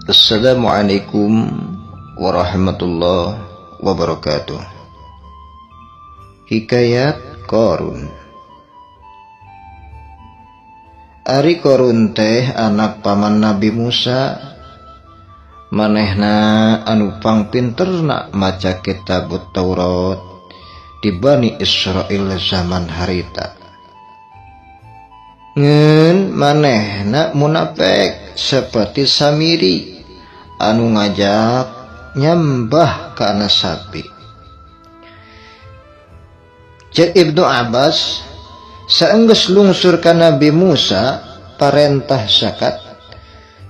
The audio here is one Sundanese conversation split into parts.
Assalamualaikum warahmatullahi wabarakatuh. Hikayat Qarun. Ari Qarun teh anak paman Nabi Musa, manehna anu pangpinterna maca kitab Taurat di Bani Israel zaman harita. Ngeun manehna munafik seperti Samiri anu ngajak nyembah kana sapi. Cek Ibnu Abbas, saenggeus lungsur ka Nabi Musa parentah zakat,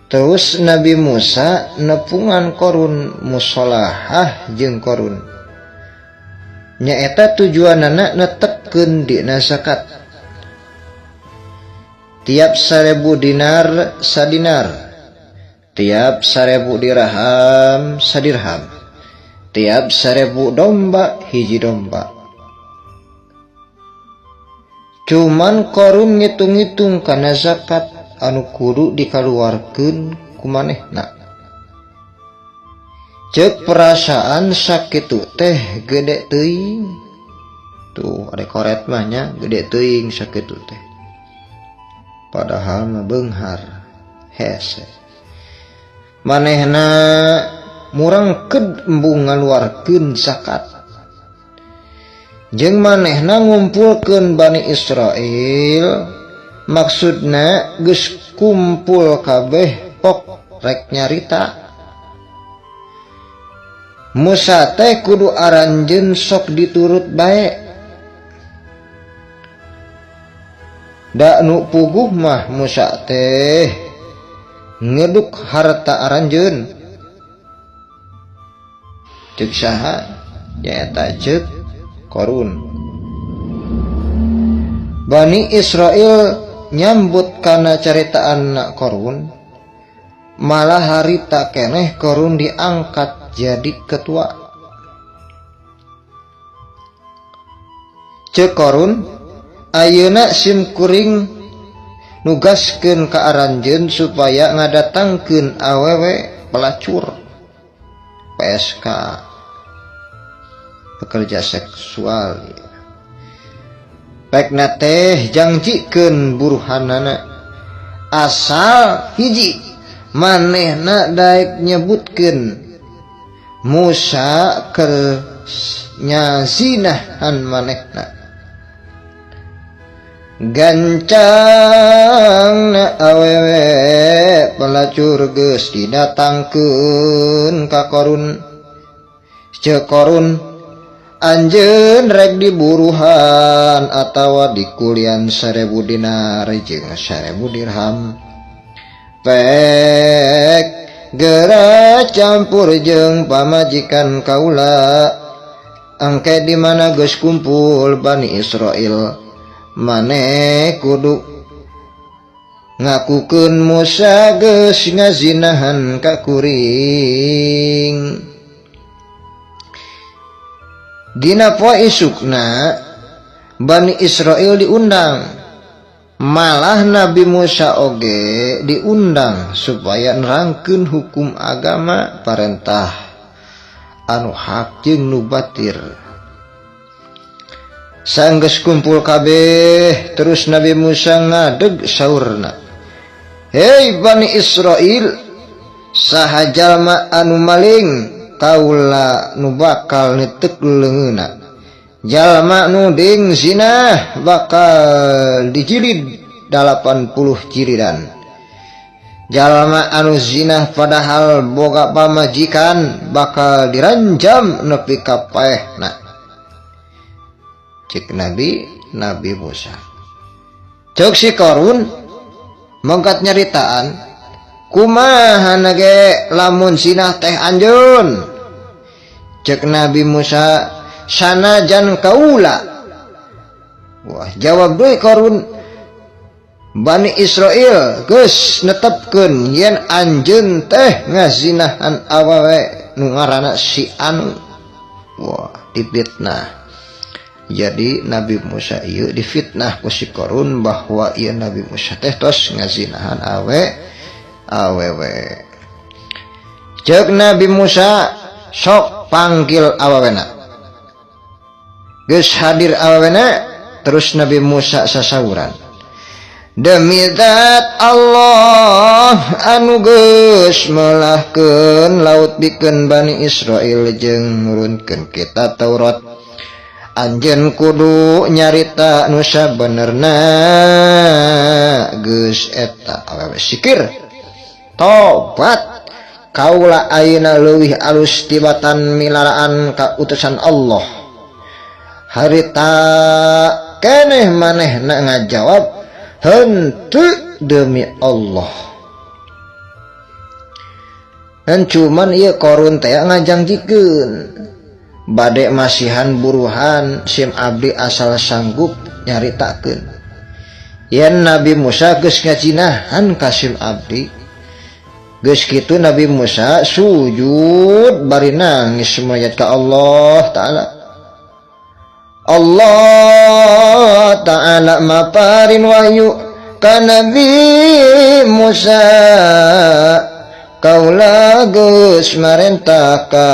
terus Nabi Musa nepungan Qarun musolahah jeung Qarun. Nyaeta tujuanana netekeun dina zakat. Tiap 1000 dinar sadinar, tiap 1000 dirham sadirham, tiap 1000 domba hiji domba. Cuman Qarun ngitung-ngitung kana zakat anu kudu dikaluarkeun ku manehna. Ceuk perasaan sakitu teh gede teuing. Tuh ada koret mah nya gede teuing sakitu teh. Padahal mah beunghar hese. Manehna murangkeun embung ngaluarkeun zakat. Jeung manehna ngumpulkeun Bani Israel, maksudna geus kumpul kabeh pok rek nyarita. Musa teh kudu aranjeun sok diturut bae. Da nu puguh mah Musa teh ngeduk harta aranjeun. Ceuk saha? Nyaeta ceuk Qarun. Bani Israel nyambut kana caritaanna Qarun, malah harita keneh Qarun diangkat jadi ketua. Ceuk Qarun, ayeuna simkuring nugaskeun ka aranjeun supaya ngadatangkeun awewe pelacur PSK, pekerja seksual. Pekna teh jangjikeun buruhanana, asal hiji manehna daek nyebutkeun Musa keur nyazinahan manehna. Gancangna awewe pelacur geus didatangkeun ka Qarun. Ceuk Qarun, anjeun rek diburuhan atawa dikulian 1000 dinar jeung 1000 dirham. Pek geura campur jeung pamajikan kaula, angke di mana geus kumpul Bani Israel. Maneh kudu ngakukeun Musa geus ngazinahan ka kuring. Dina poe isukna Bani Israel diundang, malah Nabi Musa oge diundang supaya nerangkeun hukum agama parentah anu hak jeung nu batir. Saenggeus kumpul kabeh, terus Nabi Musa ngadeg saurna, "Hei Bani Israel, saha jalma anu maling kaula nu bakal niteup leungeunna. Jalma nu ding zina bakal dijilid 80 jilidan. Jalma anu zina padahal boga pamajikan bakal diranjam nepi ka paehna." Cek Nabi Musa. Cek si Qarun mangkat nyaritaan, kumaha ge lamun zina teh anjeun? Cek Nabi Musa, sanajan kaula. Wah, jawab deui Qarun, Bani Israel geus netepkeun yen anjeun teh ngazinahan awewe nu ngaranna si anu. Wah, difitnah. Jadi Nabi Musa ieu difitnah ku si Qarun bahwa ieu Nabi Musa teh tos ngazinahan awewe. Cek Nabi Musa sok panggil awawena. Geus hadir awawena, terus Nabi Musa sasauran. Demi zat Allah anu geus meulahkeun laut bikeun Bani Israil jeung nurunkeun kitab Taurat. Anjeun kudu nyarita nu sabenerna geus eta awewe sikir tobat kaula ayeuna leuwih alus tibatan milaraan ka utusan Allah. Harita keneh manehna ngajawab henteu demi Allah. Dan cuman ieu Qarun teh ngajangjikeun bade masihan buruhan sim abdi asal sanggup nyaritakeun. Yen Nabi Musa geus ngajinahan ka sim abdi. Geus kitu Nabi Musa sujud bari nangis mayat ka Allah Ta'ala. Allah Ta'ala maparin wahyu ka Nabi Musa. Kaula geus marentah ka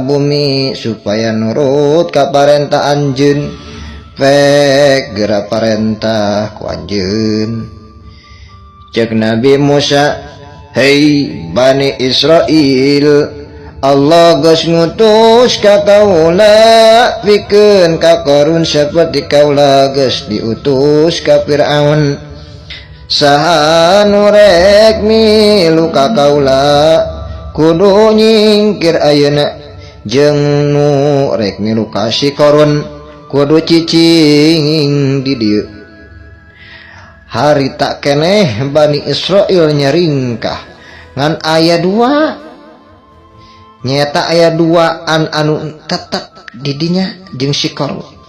bumi supaya nurut ka parentah anjeun. Pek geura parentah ku anjeun. Cek Nabi Musa, hei Bani Israil, Allah geus ngutus ka kaula pikeun ka Qarun saperti kaula geus diutus ka Firaun. Saha nu rek milu ka kaula kudu nyingkir ayeuna, jeung nu rek milu ka si Qarun kudu cicing di dieu. Harita keneh Bani Israil nyaringkah ngan aya dua, nyata aya duaan anu tetep di dinya jeung si Qarun.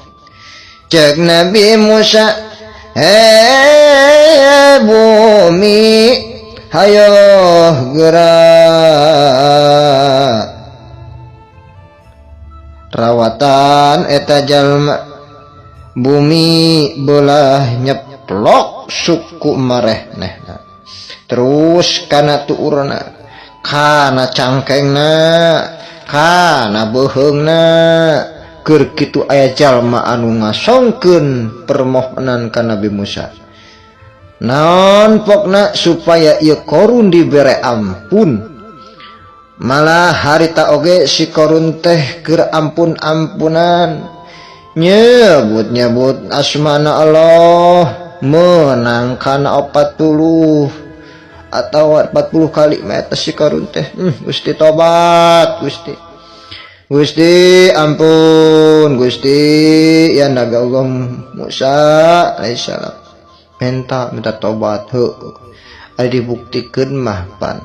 Cek Nabi Musa, hei bumi hayo gerak rawatan eta jalma. Bumi belah nyeplok suku marehnehna, terus kana tuurna, kana cangkengna, kana beheungna. Keur kitu aya jalma anu ngasongkeun permohonan ka Nabi Musa. Naon pokna supaya ieu Qarun dibere ampun. Malah harita oge si Qarun teh keur ampun-ampunan, nyebut-nyebut asmana Allah menang kana 40 atau 40 kali meta si Qarun teh. Gusti tobat Gusti. Gusti ampun Gusti, ya Nabi Allah Musa alaihissalam minta tobat heuh aya dibuktikeun mah pan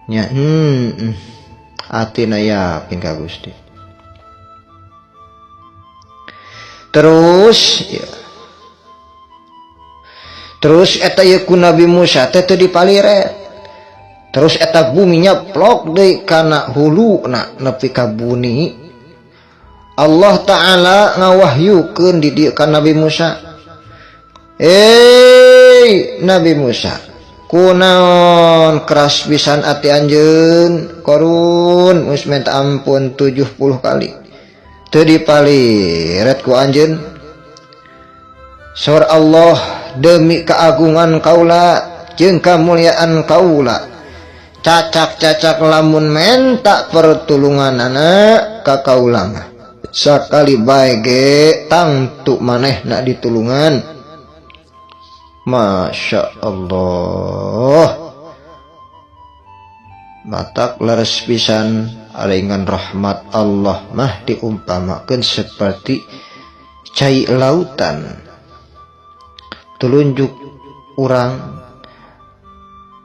nya atina yakin ka Gusti. Terus eta ye ku Nabi Musa teh teu dipaliret. Terus eta bumi nyeplok deui kana huluna nepi ka bumi. Allah Ta'ala ngawahyukeun di dieu ka Nabi Musa, Nabi Musa, kunaon keras pisan ati anjeun Qarun geus minta ampun 70 kali teu dipaliret ku anjeun. Saur Allah, demi keagungan kaula jeung kamuliaan kaula, cacak-cacak lamun menta pertulunganana ka kaula mah sakali bae ge tangtu manehna ditulungan. Masya Allah, matak leres pisan aringan rahmat Allah mah diumpamakeun seperti cai lautan. Tulunjuk urang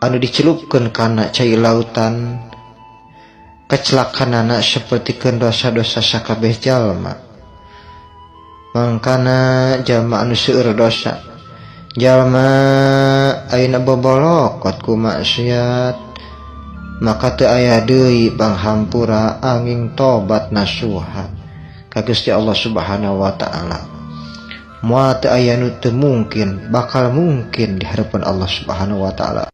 anu dicelupkeun kana cai lautan, kecelakanana sapertikeun dosa-dosa sakabeh jalma. Mangkana jalma anu seueur dosa, jalma ayeuna bobolokot ku maksiat, maka teu aya deui panghampura angin tobat nasuha ka Gusti Allah Subhanahu wa Ta'ala. Moal teu aya nu teu mungkin bakal mungkin di harapan Allah Subhanahu wa Ta'ala.